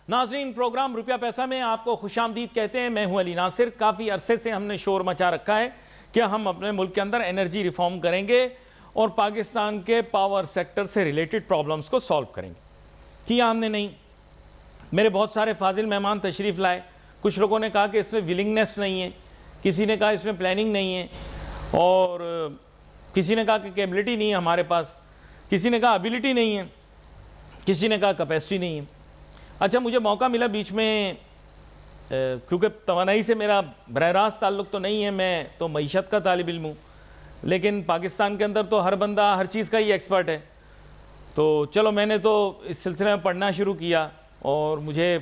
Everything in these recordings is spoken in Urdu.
ناظرین، پروگرام روپیہ پیسہ میں آپ کو خوش آمدید کہتے ہیں. میں ہوں علی ناصر. کافی عرصے سے ہم نے شور مچا رکھا ہے کہ ہم اپنے ملک کے اندر انرجی ریفارم کریں گے اور پاکستان کے پاور سیکٹر سے ریلیٹڈ پرابلمز کو سالو کریں گے. کیا ہم نے نہیں. میرے بہت سارے فاضل مہمان تشریف لائے. کچھ لوگوں نے کہا کہ اس میں ولنگنس نہیں ہے, کسی نے کہا اس میں پلاننگ نہیں ہے, اور کسی نے کہا کہ کیپبلٹی نہیں ہے ہمارے پاس, کسی نے کہا ابیلٹی نہیں ہے, کسی نے کہا کیپیسٹی نہیں ہے. اچھا, مجھے موقع ملا بیچ میں, کیونکہ توانائی سے میرا براہ راست تعلق تو نہیں ہے, میں تو معیشت کا طالب علم ہوں, لیکن پاکستان کے اندر تو ہر بندہ ہر چیز کا ہی ایکسپرٹ ہے. تو چلو میں نے تو اس سلسلے میں پڑھنا شروع کیا اور مجھے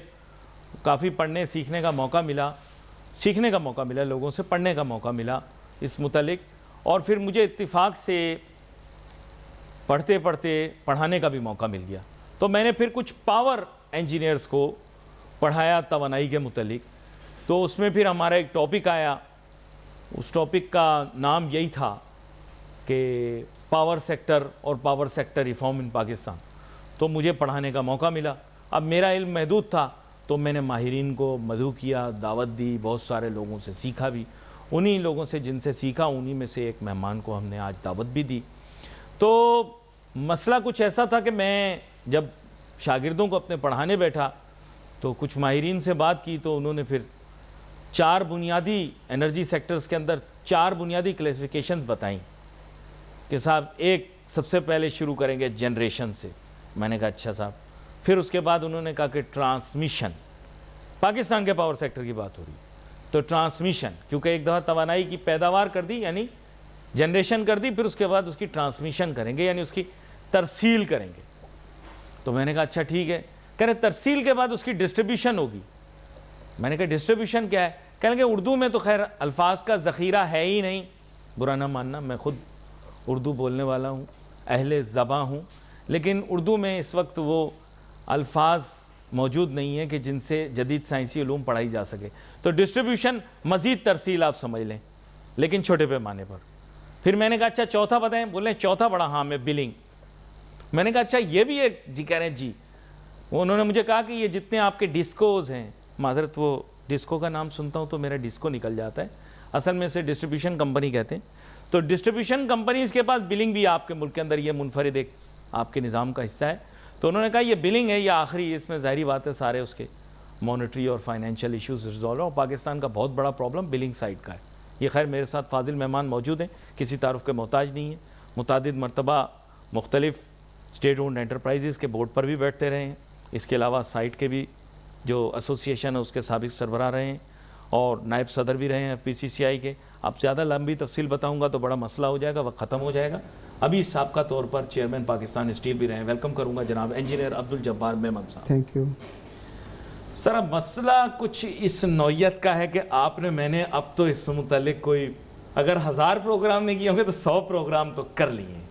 کافی پڑھنے سیکھنے کا موقع ملا, لوگوں سے پڑھنے کا موقع ملا اس متعلق, اور پھر مجھے اتفاق سے پڑھتے پڑھتے پڑھانے کا بھی موقع مل گیا. تو میں نے پھر کچھ پاور انجینئرز کو پڑھایا توانائی کے متعلق. تو اس میں پھر ہمارا ایک ٹاپک آیا, اس ٹاپک کا نام یہی تھا کہ پاور سیکٹر اور پاور سیکٹر ریفارم ان پاکستان. تو مجھے پڑھانے کا موقع ملا. اب میرا علم محدود تھا تو میں نے ماہرین کو مدعو کیا, دعوت دی, بہت سارے لوگوں سے سیکھا بھی. انہی لوگوں سے جن سے سیکھا انہی میں سے ایک مہمان کو ہم نے آج دعوت بھی دی. تو مسئلہ کچھ ایسا تھا کہ میں جب شاگردوں کو اپنے پڑھانے بیٹھا تو کچھ ماہرین سے بات کی, تو انہوں نے پھر 4 بنیادی انرجی سیکٹرز کے اندر 4 بنیادی کلیسیفیکیشنز بتائیں کہ صاحب ایک سب سے پہلے شروع کریں گے جنریشن سے. میں نے کہا اچھا صاحب. پھر اس کے بعد انہوں نے کہا کہ ٹرانسمیشن, پاکستان کے پاور سیکٹر کی بات ہو رہی, تو ٹرانسمیشن, کیونکہ ایک دفعہ توانائی کی پیداوار کر دی یعنی جنریشن کر دی, پھر اس کے بعد اس کی ٹرانسمیشن کریں گے یعنی اس کی ترسیل کریں گے. تو میں نے کہا اچھا ٹھیک ہے. کہہ رہے ترسیل کے بعد اس کی ڈسٹریبیوشن ہوگی. میں نے کہا ڈسٹریبیوشن کیا ہے؟ کہنے کہ اردو میں تو خیر الفاظ کا ذخیرہ ہے ہی نہیں, برا نہ ماننا, میں خود اردو بولنے والا ہوں, اہل زباں ہوں, لیکن اردو میں اس وقت وہ الفاظ موجود نہیں ہیں کہ جن سے جدید سائنسی علوم پڑھائی جا سکے. تو ڈسٹریبیوشن مزید ترسیل آپ سمجھ لیں, لیکن چھوٹے پیمانے پر. پھر میں نے کہا اچھا چوتھا بتائیں. بولے چوتھا بڑا ہاں میں بلنگ. میں نے کہا اچھا یہ بھی ایک, جی کہہ رہے ہیں جی. انہوں نے مجھے کہا کہ یہ جتنے آپ کے ڈسکوز ہیں, معذرت وہ ڈسکو کا نام سنتا ہوں تو میرا ڈسکو نکل جاتا ہے, اصل میں اسے ڈسٹریبیوشن کمپنی کہتے ہیں. تو ڈسٹریبیوشن کمپنیز کے پاس بلنگ بھی آپ کے ملک کے اندر یہ منفرد ایک آپ کے نظام کا حصہ ہے. تو انہوں نے کہا یہ بلنگ ہے یہ آخری, اس میں ظاہری بات ہے سارے اس کے مانیٹری اور فائنینشیل ایشوز ریزالو ہیں, اور پاکستان کا بہت بڑا پرابلم بلنگ سائٹ کا ہے. یہ خیر میرے ساتھ فاضل مہمان موجود ہیں, کسی تعارف کے محتاج نہیں ہیں, متعدد مرتبہ مختلف اسٹیٹ اونڈ انٹرپرائزز کے بورڈ پر بھی بیٹھتے رہے ہیں. اس کے علاوہ سائٹ کے بھی جو ایسوسیشن ہے اس کے سابق سربراہ رہے ہیں, اور نائب صدر بھی رہے ہیں PCCI کے. اب زیادہ لمبی تفصیل بتاؤں گا تو بڑا مسئلہ ہو جائے گا, وقت ختم ہو جائے گا. ابھی سابقہ طور پر چیئرمین پاکستان اسٹیل بھی رہے ہیں. ویلکم کروں گا جناب انجینئر عبدالجبار میمن صاحب. تھینک یو سر, اب مسئلہ کچھ اس نوعیت کا ہے کہ آپ نے, میں نے اب تو اس متعلق کوئی اگر 1000 پروگرام نہیں کیے ہوں گے تو 100 پروگرام تو کر لیے ہیں,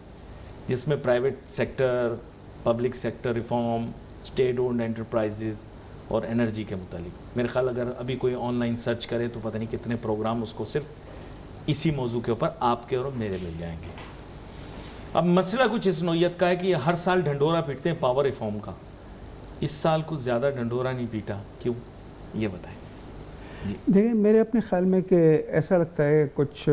جس میں private sector, public sector reform, state owned enterprises اور انرجی کے متعلق. میرے خیال اگر ابھی کوئی آن لائن سرچ کرے تو پتہ نہیں کتنے پروگرام اس کو صرف اسی موضوع کے اوپر آپ کے اور میرے مل جائیں گے. اب مسئلہ کچھ اس نوعیت کا ہے کہ یہ ہر سال ڈھنڈورا پیٹتے ہیں پاور ریفارم کا. اس سال کچھ زیادہ ڈھنڈورا نہیں پیٹا, کیوں یہ بتائیں. دیکھیں, میرے اپنے خیال میں کہ ایسا لگتا ہے کچھ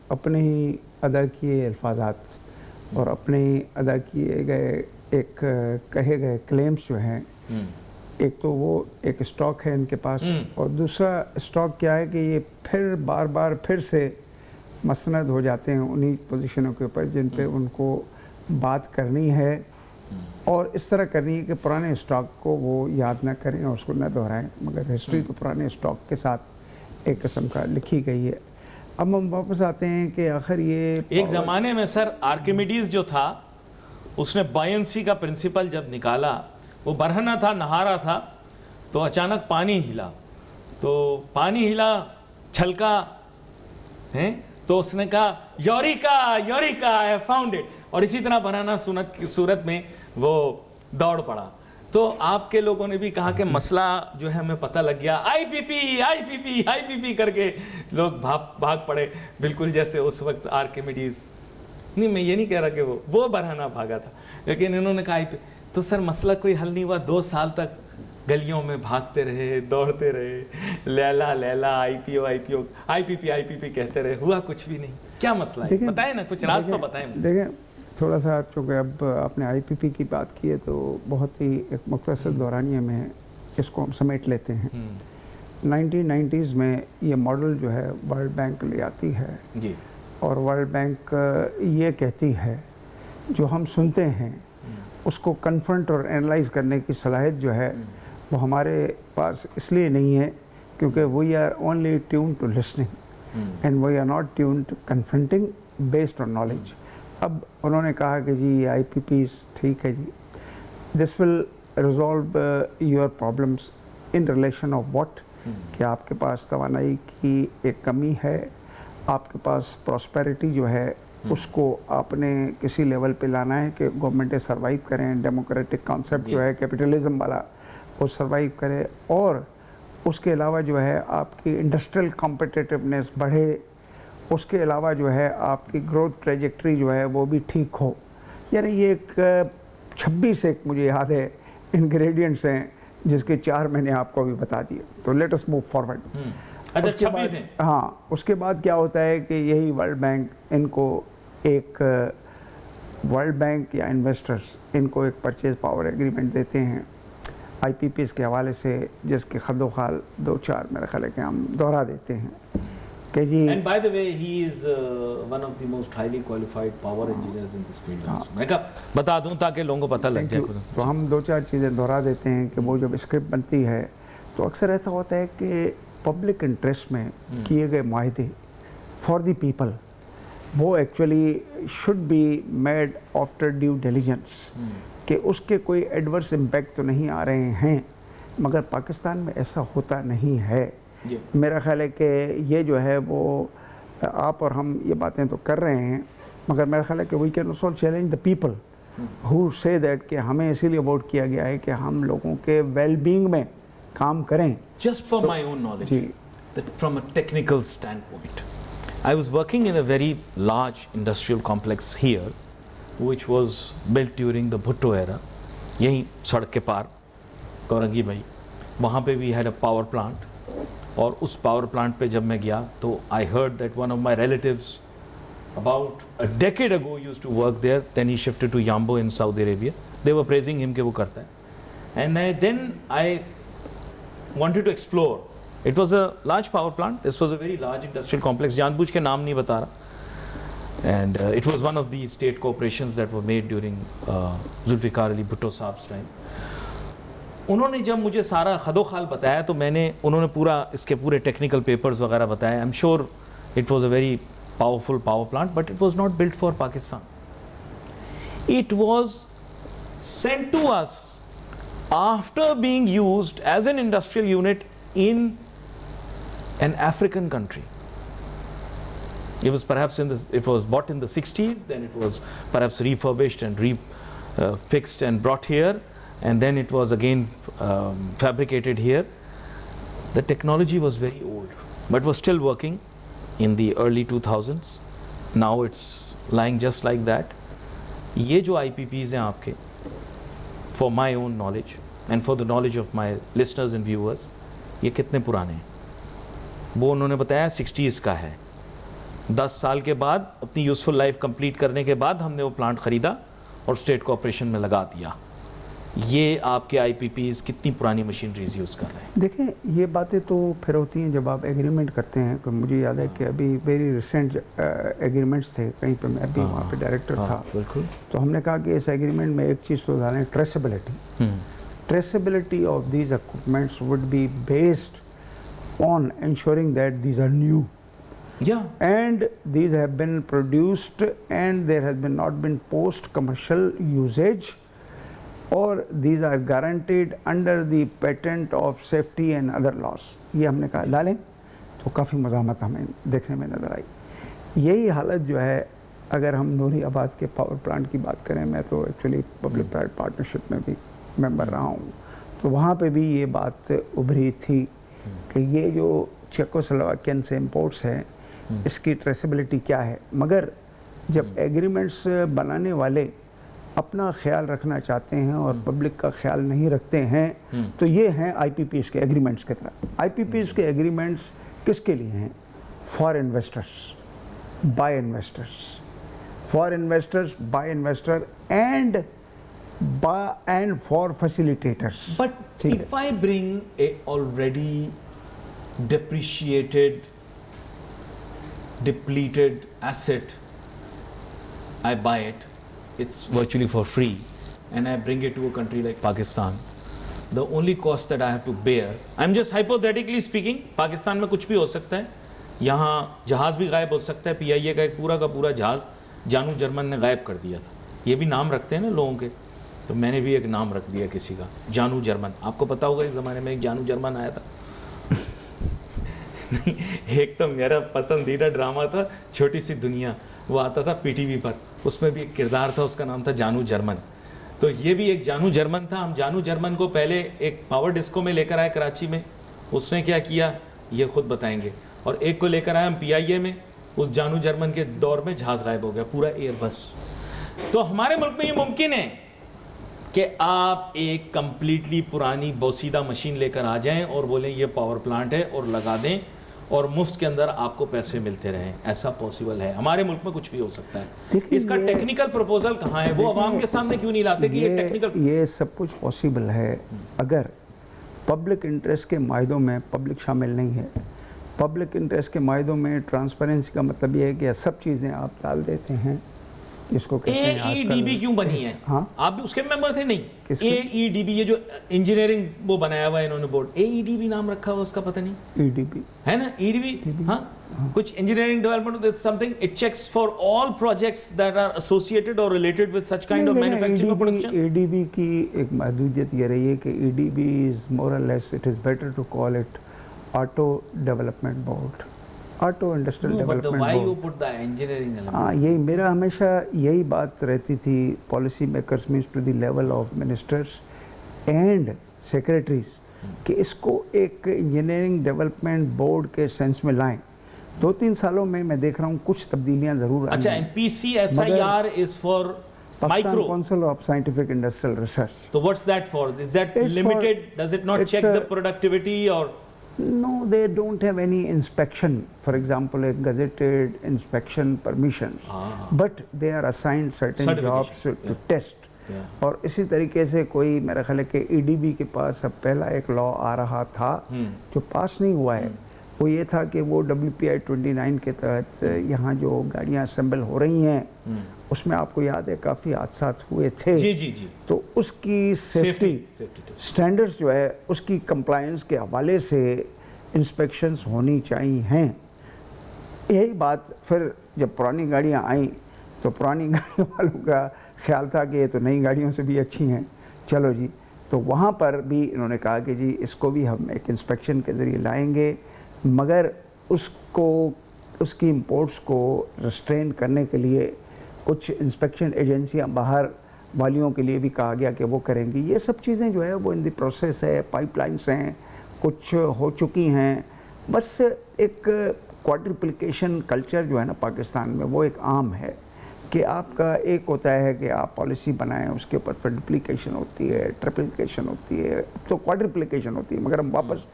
اپنے ہی ادا کیے الفاظات اور اپنے ہی ادا کیے گئے ایک کہے گئے کلیمز جو ہیں, ایک تو وہ ایک اسٹاک ہے ان کے پاس, اور دوسرا اسٹاک کیا ہے کہ یہ پھر بار بار پھر سے مسند ہو جاتے ہیں انہی پوزیشنوں کے اوپر جن پہ ان کو بات کرنی ہے, اور اس طرح کرنی ہے کہ پرانے اسٹاک کو وہ یاد نہ کریں اور اس کو نہ دہرائیں, مگر ہسٹری تو پرانے اسٹاک کے ساتھ ایک قسم کا لکھی گئی ہے. اب ہم واپس آتے ہیں کہ آخر یہ ایک زمانے میں سر آرکیمیڈیز جو تھا اس نے بائنسی کا پرنسپل جب نکالا, وہ برہنہ تھا, نہا رہا تھا, تو اچانک پانی ہلا, تو پانی ہلا, چھلکا ہیں, تو اس نے کہا eureka eureka I have found it, اور اسی طرح برہنہ صورت میں وہ دوڑ پڑا. تو آپ کے لوگوں نے بھی کہا کہ مسئلہ جو ہے ہمیں پتہ لگ گیا, آئی پی پی آئی پی پی آئی پی پی کر کے لوگ بھاگ پڑے, بالکل جیسے اس وقت آرکیمیڈیز. نہیں, میں یہ نہیں کہہ رہا کہ وہ برہنہ بھاگا تھا, لیکن انہوں نے کہا آئی پی. تو سر مسئلہ کوئی حل نہیں ہوا, 2 سال تک گلیوں میں بھاگتے رہے, دوڑتے رہے, لیلا لیلا, آئی پی او آئی پی پی کہتے رہے, ہوا کچھ بھی نہیں. کیا مسئلہ ہے, بتائیں نا, کچھ راز تو بتائیں. دیکھیں تھوڑا سا, چونکہ اب آپ نے آئی پی پی کی بات کی ہے تو بہت ہی ایک مختصر دورانیے میں اس کو ہم سمیٹ لیتے ہیں. 1990s میں یہ ماڈل جو ہے ورلڈ بینک لے آتی ہے جی, اور ورلڈ بینک یہ کہتی ہے جو ہم سنتے ہیں اس کو کنفرنٹ اور اینالائز کرنے کی صلاحیت جو ہے وہ ہمارے پاس اس لیے نہیں ہے کیونکہ we are only tune to listening and we are not tune to confronting based on knowledge. اب انہوں نے کہا کہ جی آئی پی پیز ٹھیک ہے جی, this will resolve your problems in relation of what, کہ آپ کے پاس توانائی کی ایک کمی ہے, آپ کے پاس پراسپیرٹی جو ہے اس کو آپ نے کسی لیول پہ لانا ہے کہ گورنمنٹیں سروائیو کریں, ڈیموکریٹک کانسیپٹ جو ہے کیپٹلزم والا وہ سروائیو کرے, اور اس کے علاوہ جو ہے آپ کی انڈسٹریل کمپٹیٹیونیس بڑھے, اس کے علاوہ جو ہے آپ کی گروتھ ٹریجیکٹری جو ہے وہ بھی ٹھیک ہو. یعنی یہ ایک 26 ایک مجھے یاد ہے انگریڈینٹس ہیں جس کے 4 میں نے آپ کو بھی بتا دیے. تو لیٹ اس موو فارورڈ. اچھا 26 ہیں. ہاں, اس کے بعد کیا ہوتا ہے کہ یہی ورلڈ بینک ان کو ایک ورلڈ بینک یا انویسٹرز ان کو ایک پرچیز پاور ایگریمنٹ دیتے ہیں آئی پی پیز کے حوالے سے, جس کے خد و خال 2-4 میرا خیال ہے کہ ہم دوہرا دیتے ہیں کہ جی. And by the way, he is one of the most highly qualified power engineers in this field also. میں کہا بتا دوں تاکہ لوگوں کو پتہ لگ جائے. تو ہم 2-4 چیزیں دوہرا دیتے ہیں کہ وہ جب اسکرپٹ بنتی ہے تو اکثر ایسا ہوتا ہے کہ پبلک انٹرسٹ میں کیے گئے معاہدے فار دی پیپل وہ actually should be made after due diligence, کہ اس کے کوئی ایڈورس امپیکٹ تو نہیں آ رہے ہیں, مگر پاکستان میں ایسا ہوتا نہیں ہے. میرا خیال ہے کہ یہ جو ہے وہ آپ اور ہم یہ باتیں تو کر رہے ہیں, مگر میرا خیال ہے کہ we can also challenge the people ہو سے دیٹ کہ ہمیں اسی لیے ووٹ کیا گیا ہے کہ ہم لوگوں کے ویل بینگ میں کام کریں. Just for my own knowledge, that from a technical standpoint, I was working in a very large industrial complex here, which was built during the Bhutto era. یہیں سڑک کے پار کورنگی بھائی, وہاں پہ we had a power plant. اور اس پاور پلانٹ پہ جب میں گیا تو I heard that one of my relatives about a decade ago used to work there, then he shifted to Yambo in Saudi Arabia. They were praising him کہ وہ کرتا ہے. And then I wanted to explore. It was a large power plant. This was a very large industrial complex. جان بوجھ کے نام نہیں بتا رہا. And it was one of the state corporations that were made during Zulfikar Ali Bhutto Saab's time. انہوں نے جب مجھے سارا خد و خال بتایا تو میں نے, انہوں نے پورا اس کے پورے ٹیکنیکل پیپرز وغیرہ بتایا. I'm sure it was a very powerful power plant, but it was not built for Pakistan. It was sent to us after being used as an industrial unit in an African country. It was perhaps it was bought in the 60s, then it was perhaps refurbished and fixed and brought here, and then it was again fabricated here. The technology was very old, but was still working in the early 2000s. Now it's lying just like that. یہ جو آئی پی پیز ہیں آپ کے, for my own knowledge and for the knowledge of my listeners and viewers, یہ کتنے پرانے ہیں؟ وہ انہوں نے بتایا 60s کا ہے. 10 سال کے بعد اپنی یوزفل لائف کمپلیٹ کرنے کے بعد ہم نے وہ پلانٹ خریدا اور اسٹیٹ کوآپریشن میں لگا دیا. یہ آپ کے آئی پی پیز کتنی پرانی مشینریز یوز کر رہے ہیں؟ دیکھیں یہ باتیں تو پھر ہوتی ہیں جب آپ ایگریمنٹ کرتے ہیں. کہ مجھے یاد ہے کہ ابھی ویری ریسنٹ ایگریمنٹس تھے کہیں پہ, میں ابھی وہاں پہ ڈائریکٹر تھا, تو ہم نے کہا کہ اس ایگریمنٹ میں ایک چیز تو ڈالیں, traceability of these equipments would be based on ensuring that these are new. And these have been produced and there has been not been post commercial usage, or these are guaranteed under the patent of safety and other laws. یہ ہم نے کہا ڈالیں تو کافی مزاحمت ہمیں دیکھنے میں نظر آئی. یہی حالت جو ہے اگر ہم نوری آباد کے پاور پلانٹ کی بات کریں, میں تو ایکچولی پبلک پرائیویٹ پارٹنرشپ میں بھی ممبر رہا ہوں, تو وہاں پہ بھی یہ بات ابھری تھی کہ یہ جو چیکوسلوواکین سے امپورٹس ہیں اس کی ٹریسیبلٹی کیا ہے. مگر جب ایگریمنٹس بنانے والے اپنا خیال رکھنا چاہتے ہیں اور پبلک کا خیال نہیں رکھتے ہیں تو یہ ہیں آئی پی پیز کے ایگریمنٹس کی طرح. آئی پی پیز کے ایگریمنٹس کس کے لیے ہیں؟ For investors, by investors, for investors, by investor and for facilitators. But if I bring a already depreciated, depleted asset, I buy it, it's virtually for free, and I bring it to a country like Pakistan, the only cost that I have to bear, I'm just hypothetically speaking, Pakistan میں کچھ بھی ہو سکتا ہے, یہاں جہاز بھی غائب ہو سکتا ہے. پی آئی اے کا ایک پورا کا پورا جہاز جانو جرمن نے غائب کر دیا تھا. یہ بھی نام رکھتے ہیں نا لوگوں کے, تو میں نے بھی ایک نام رکھ دیا کسی کا, جانو جرمن. آپ کو پتا ہوگا اس زمانے میں ایک جانو جرمن آیا تھا. ایک تو میرا پسندیدہ ڈرامہ تھا چھوٹی سی دنیا, وہ آتا تھا پی ٹی وی پر, اس میں بھی ایک کردار تھا, اس کا نام تھا جانو جرمن. تو یہ بھی ایک جانو جرمن تھا. ہم جانو جرمن کو پہلے ایک پاور ڈسکو میں لے کر آئے کراچی میں, اس نے کیا کیا یہ خود بتائیں گے, اور ایک کو لے کر آئے ہم پی آئی اے میں, اس جانو جرمن کے دور میں جہاز غائب ہو گیا پورا ایئر بس. تو ہمارے ملک میں یہ ممکن ہے کہ آپ ایک کمپلیٹلی پرانی بوسیدہ مشین لے کر آ جائیں اور بولیں یہ پاور پلانٹ ہے اور لگا دیں, اور مفت کے اندر آپ کو پیسے ملتے رہیں. ایسا پاسبل ہے. ہمارے ملک میں کچھ بھی ہو سکتا ہے. اس کا ٹیکنیکل پروپوزل کہاں ہے؟ وہ عوام کے سامنے کیوں نہیں لاتے کہ یہ ٹیکنیکل؟ یہ سب کچھ پاسبل ہے اگر پبلک انٹرسٹ کے معاہدوں میں پبلک شامل نہیں ہے. پبلک انٹرسٹ کے معاہدوں میں ٹرانسپیرنسی کا مطلب یہ ہے کہ سب چیزیں آپ ڈال دیتے ہیں, جس کو کہتے ہیں اے ای ڈی بی کیوں بنی ہے؟ ہاں آپ بھی اس کے ممبر تھے؟ نہیں. اے ای ڈی بی, یہ جو انجینئرنگ وہ بنایا ہوا ہے انہوں نے board, a E D be نام رکھا ہوا, اس کا پتہ نہیں ای ڈی بی ہے نا, ای ڈی بی. ہاں کچھ engineering development something, it checks for all projects that are associated اور related with such kind of manufacturing اور پروڈکشن. ای ڈی بی کی ایک محدودیت یہ رہی ہے کہ ای D be is more or less it is better to call it auto development board, auto industrial development board. ہاں یہی میرا ہمیشہ یہی بات رہتی تھی, policy makers means to the level of ministers and secretaries, کہ اس کو ایک انجینئرنگ ڈیولپمنٹ بورڈ کے سینس میں لائیں. 2-3 سالوں میں میں دیکھ رہا ہوں کچھ تبدیلیاں ضرور آئی. اچھا, P C S I R is for Pakistan council of scientific industrial research. So what's that for? Is that limited? Does it not check the productivity or? No, they don't have any inspection. For example, a gazetted inspection permissions. But they are assigned certain jobs to test. اور اسی طریقے سے کوئی میرا خیال ہے کہ ای ڈی بی کے پاس اب پہلا ایک لا آ رہا تھا جو پاس نہیں ہوا ہے. وہ یہ تھا کہ وہ WPI 29 کے تحت یہاں جو گاڑیاں اسمبل ہو رہی ہیں اس میں آپ کو یاد ہے کافی حادثات ہوئے تھے. جی جی جی. تو اس کی سیفٹی سٹینڈرڈز جو ہے اس کی کمپلائنس کے حوالے سے انسپیکشنز ہونی چاہیے ہیں. یہی بات پھر جب پرانی گاڑیاں آئیں تو پرانی گاڑیوں والوں کا خیال تھا کہ یہ تو نئی گاڑیوں سے بھی اچھی ہیں, چلو جی. تو وہاں پر بھی انہوں نے کہا کہ جی اس کو بھی ہم ایک انسپیکشن کے ذریعے لائیں گے, مگر اس کو اس کی امپورٹس کو ریسٹرین کرنے کے لیے کچھ انسپیکشن ایجنسیاں باہر والیوں کے لیے بھی کہا گیا کہ وہ کریں گی. یہ سب چیزیں جو ہے وہ ان دی پروسیس ہے, پائپ لائنس ہیں, کچھ ہو چکی ہیں. بس ایک کوادرپلیکیشن کلچر جو ہے نا پاکستان میں وہ ایک عام ہے کہ آپ کا ایک ہوتا ہے کہ آپ پالیسی بنائیں, اس کے اوپر پھر ڈپلیکیشن ہوتی ہے, ٹرپلیکیشن ہوتی ہے, تو کوادرپلیکیشن ہوتی ہے. مگر ہم واپس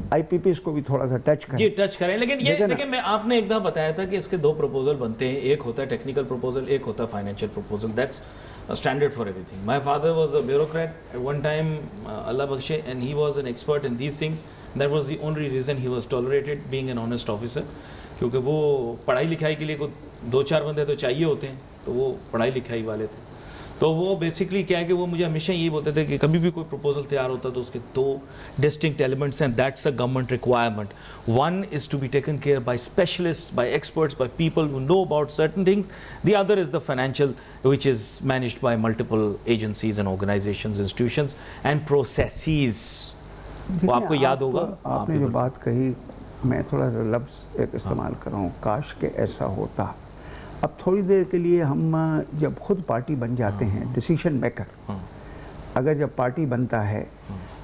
آئی پی پیز کو بھی تھوڑا سا ٹچ کریں. جی ٹچ کریں. لیکن یہ دیکھیں, میں آپ نے ایک دفعہ بتایا تھا کہ اس کے 2 پروپوزل بنتے ہیں, ایک ہوتا ہے ٹیکنیکل پروپوزل, ایک ہوتا ہے financial proposal. That's standard for everything. My father was a bureaucrat at one time, Allah bakshe, and he was an expert in these things. That was the only reason he was tolerated, being an honest officer. کیونکہ وہ پڑھائی لکھائی کے لیے کوئی 2-4 بندے تو چاہیے ہوتے ہیں, تو وہ پڑھائی لکھائی والے تھے. تو وہ بیسکلی کیا ہے کہ وہ مجھے ہمیشہ یہی بولتے تھے کہ کبھی بھی کوئی پروپوزل تیار ہوتا تو اس کے 2 ڈسٹنکٹ ایلیمنٹس ہیں. That's a government requirement. One is to be taken care by specialists, by experts, by people who know about certain things. The other is the financial, which is managed by multiple agencies and organizations, institutions and processes. وہ آپ کو یاد ہوگا. آپ نے جو بات کہی, میں تھوڑا سا لفظ ایک استعمال کر رہا ہوں, کاش کہ ایسا ہوتا. اب تھوڑی دیر کے لیے ہم جب خود پارٹی بن جاتے ہیں, ڈیسیشن میکر اگر جب پارٹی بنتا ہے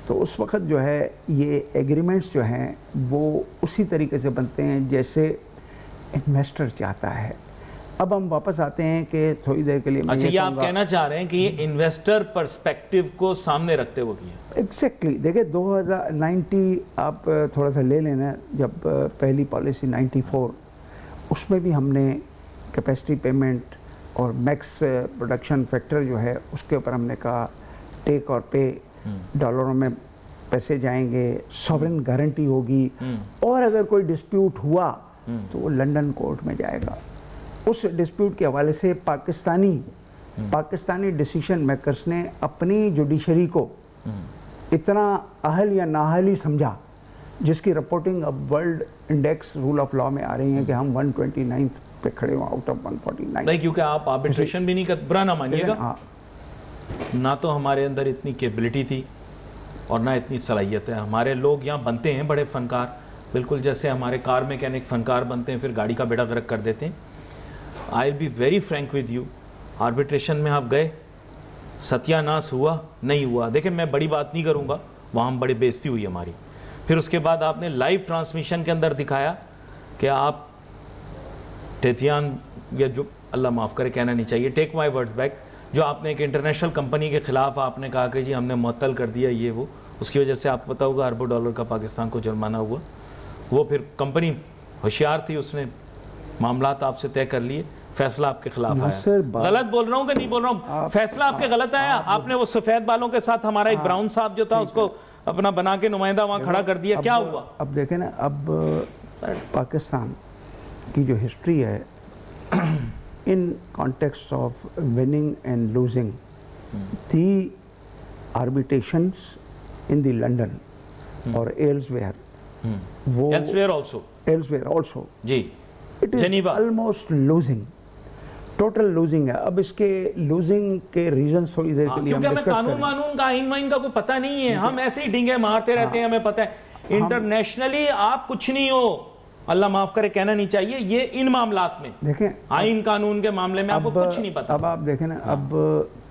تو اس وقت جو ہے یہ ایگریمنٹس جو ہیں وہ اسی طریقے سے بنتے ہیں جیسے انویسٹر چاہتا ہے. اب ہم واپس آتے ہیں کہ تھوڑی دیر کے لیے میں اچھا یہ آپ کہنا چاہ رہے ہیں کہ یہ انویسٹر پرسپیکٹیو کو سامنے رکھتے ہوئے کیا؟ ایگزیکٹلی دیکھیں 2090 آپ تھوڑا سا لے لینا، جب پہلی پالیسی 94 اس میں بھی ہم نے کیپیسٹی پیمنٹ اور میکس پروڈکشن فیکٹر جو ہے اس کے اوپر ہم نے کہا ٹیک اور پے، ڈالروں میں پیسے جائیں گے، سوورن گارنٹی ہوگی، اور اگر کوئی ڈسپیوٹ ہوا تو وہ لنڈن کورٹ میں جائے گا۔ اس ڈسپیوٹ کے حوالے سے پاکستانی ڈیسیشن میکرز نے اپنی جوڈیشری کو اتنا اہل یا نااہل ہی سمجھا، جس کی رپورٹنگ اب world index rule of law میں آ رہی ہیں کہ ہم 129 پہ کھڑے ہوں آؤٹ آف 149۔ نہیں، کیونکہ آپ آربیٹریشن بھی نہیں کرتے، برا نہ مانیے گا، نہ تو ہمارے اندر اتنی کیپبلٹی تھی اور نہ اتنی صلاحیت ہے۔ ہمارے لوگ یہاں بنتے ہیں بڑے فنکار، بالکل جیسے ہمارے کار میکینک فنکار بنتے ہیں، پھر گاڑی کا بیڑا غرق کر دیتے ہیں۔ I will be very frank with you, arbitration میں آپ گئے، ستیہ ناس ہوا نہیں ہوا، دیکھیں میں بڑی بات نہیں کروں گا، وہاں ہم بڑی بےزتی ہوئی ہماری۔ پھر اس کے بعد آپ نے لائیو ٹرانسمیشن کے اندر دکھایا کہ آپ ٹیتیان، یا جو اللہ معاف کرے کہنا نہیں چاہیے، ٹیک مائی ورڈز بیک، جو آپ نے ایک انٹرنیشنل کمپنی کے خلاف آپ نے کہا کہ جی ہم نے معطل کر دیا یہ وہ، اس کی وجہ سے آپ کو پتا ہوگا اربوں ڈالر کا پاکستان کو جرمانہ ہوا۔ وہ پھر کمپنی ہوشیار تھی، اس نے معاملات آپ سے طے کر لیے، فیصلہ آپ کے خلاف آیا۔ غلط بول رہا ہوں کہ نہیں بول رہا ہوں؟ فیصلہ آپ کے غلط آیا، آپ نے وہ سفید بالوں کے ساتھ ہمارا ایک براؤن صاحب جو تھا اس کو اپنا بنا کے نمائندہ وہاں کھڑا کر دیا، کیا ہوا؟ اب دیکھیں نا، اب پاکستان کی جو ہسٹری ہے in context of winning and losing, the arbitrations in the London اور ایلسویئر، وہ ایلسویئر آلسو جی it is almost losing, total losing ہے۔ اب اس کے لوزنگ کے ریزنز تھوڑی دیر کے لیے ہم کیونکہ ڈسکس ہمیں کریں۔ قانون کا آئین وائن کا کوئی پتہ نہیں ہے، ہم ایسے ہی ڈینگے مارتے رہتے ہیں، ہمیں پتہ ہے انٹرنیشنلی آپ کچھ نہیں ہو، اللہ معاف کرے کہنا نہیں چاہیے، یہ ان معاملات میں دیکھیں آئین قانون کے معاملے میں آپ کو کچھ نہیں پتہ۔ اب آپ دیکھیں نا، اب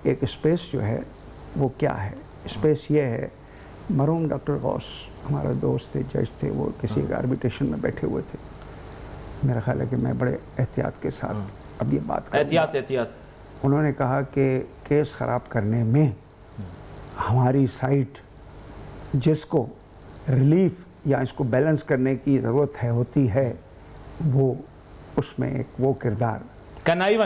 ایک اسپیس جو ہے وہ کیا ہے، اسپیس یہ ہے، مرحوم ڈاکٹر غوث ہمارا دوست تھے، جج تھے، وہ کسی ایک آربیٹریشن میں بیٹھے ہوئے تھے، میرا خیال ہے کہ میں بڑے احتیاط کے ساتھ اب یہ بات کروں گا۔ احتیاط انہوں نے کہا کہ کیس خراب کرنے میں ہماری سائٹ جس کو ریلیف یا اس کو بیلنس کرنے کی ضرورت ہوتی ہے، وہ اس میں ایک وہ کردار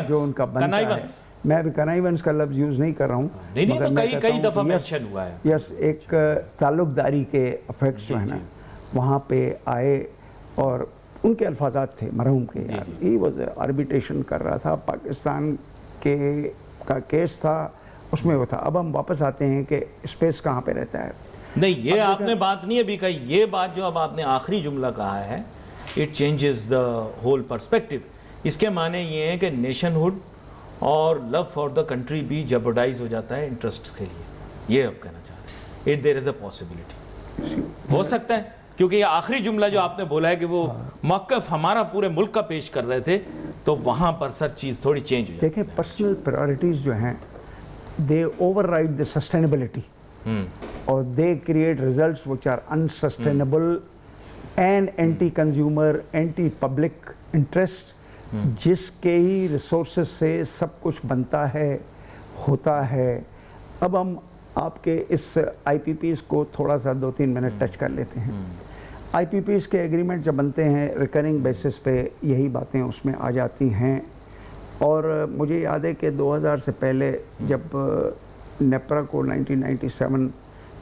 جو ان کا بنتا ہے، میں ابھی کنائیونس کا لفظ یوز نہیں کر رہا ہوں، نہیں تو کئی دفعہ مینشن ہوا ہے، یس ایک تعلق داری کے افیکٹس جو ہے نا وہاں پہ آئے، اور ان کے الفاظات تھے مرحوم کے، ہی واز آربیٹریشن کر رہا تھا، پاکستان کا کیس تھا، اس میں وہ تھا۔ اب ہم واپس آتے ہیں کہ اسپیس کہاں پہ رہتا ہے۔ نہیں، یہ آپ نے بات نہیں ابھی کہی، یہ بات جو اب آپ نے آخری جملہ کہا ہے، it changes the whole perspective. اس کے معنی یہ ہے کہ نیشن ہوڈ اور لو فار دا کنٹری بھی جبرڈائز ہو جاتا ہے انٹرسٹ کے لیے، یہ اب کہنا چاہتے ہیں۔ دیر از اے پاسبلٹی، ہو سکتا ہے، کیونکہ یہ آخری جملہ جو آپ نے بولا ہے کہ وہ موقف ہمارا پورے ملک کا پیش کر رہے تھے، تو وہاں پر سر چیز تھوڑی چینج ہو جاتی ہے۔ دیکھیں پرسنل پرائورٹیز جو ہیں they override the sustainability, اور they create results which are unsustainable and anti consumer, anti public interest, جس کے ہی ریسورسز سے سب کچھ بنتا ہے، ہوتا ہے۔ اب ہم آپ کے اس آئی پی پیز کو تھوڑا سا 2-3 منٹ ٹچ کر لیتے ہیں۔ آئی پی پیز کے ایگریمنٹ جب بنتے ہیں ریکرنگ بیسس پہ یہی باتیں اس میں آ جاتی ہیں، اور مجھے یاد ہے کہ 2000 سے پہلے جب نیپرا کو 1997